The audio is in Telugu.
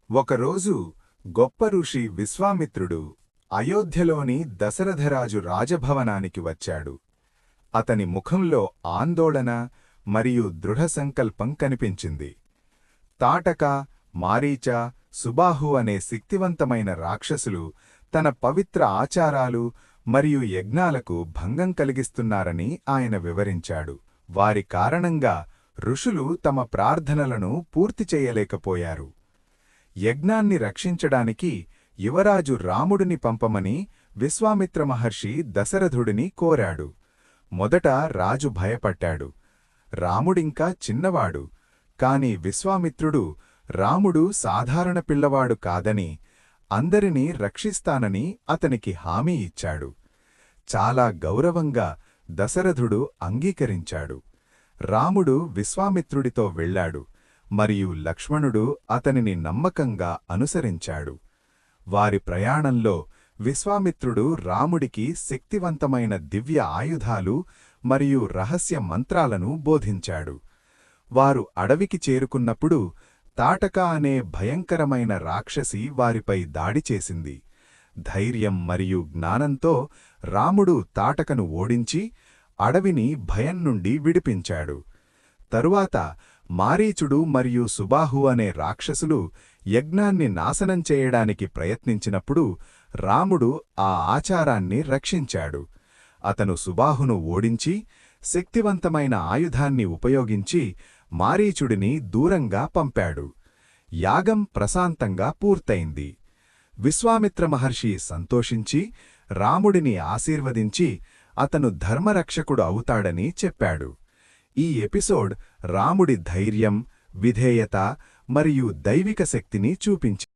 ఒకరోజు గొప్ప ఋషి విశ్వామిత్రుడు అయోధ్యలోని దశరథరాజు రాజభవనానికి వచ్చాడు. అతని ముఖంలో ఆందోళన మరియు దృఢసంకల్పం కనిపించింది. తాటక, మారీచ, సుబాహు అనే శక్తివంతమైన రాక్షసులు తన పవిత్ర ఆచారాలు మరియు యజ్ఞాలకు భంగం కలిగిస్తున్నారని ఆయన వివరించాడు. వారి కారణంగా ఋషులు తమ ప్రార్థనలను పూర్తి చేయలేకపోయారు. యజ్ఞాన్ని రక్షించడానికి యువరాజు రాముడిని పంపమని విశ్వామిత్ర మహర్షి దశరథుడిని కోరాడు. మొదట రాజు భయపడ్డాడు. రాముడింకా చిన్నవాడు, కాని విశ్వామిత్రుడు రాముడు సాధారణ పిల్లవాడు కాదని, అందరినీ రక్షిస్తానని అతనికి హామీ ఇచ్చాడు. చాలా గౌరవంగా దశరథుడు అంగీకరించాడు. రాముడు విశ్వామిత్రుడితో వెళ్ళాడు మరియు లక్ష్మణుడు అతనిని నమ్మకంగా అనుసరించాడు. వారి ప్రయాణంలో విశ్వామిత్రుడు రాముడికి శక్తివంతమైన దివ్య ఆయుధాలు మరియు రహస్య మంత్రాలను బోధించాడు. వారు అడవికి చేరుకున్నప్పుడు తాటక అనే భయంకరమైన రాక్షసి వారిపై దాడి చేసింది. ధైర్యం మరియు జ్ఞానంతో రాముడు తాటకను ఓడించి అడవిని భయం నుండి విడిపించాడు. తరువాత మారీచుడు మరియు సుబాహు అనే రాక్షసులు యజ్ఞాన్ని నాశనం చేయడానికి ప్రయత్నించినప్పుడు రాముడు ఆ ఆచారాన్ని రక్షించాడు. అతను సుబాహును ఓడించి శక్తివంతమైన ఆయుధాన్ని ఉపయోగించి మారీచుడిని దూరంగా పంపాడు. యాగం ప్రశాంతంగా పూర్తయింది. విశ్వామిత్ర మహర్షి సంతోషించి రాముడిని ఆశీర్వదించి అతను ధర్మరక్షకుడు అవుతాడని చెప్పాడు. ఈ ఎపిసోడ్ రాముడి ధైర్యం, విధేయత మరియు దైవిక శక్తిని చూపించింది.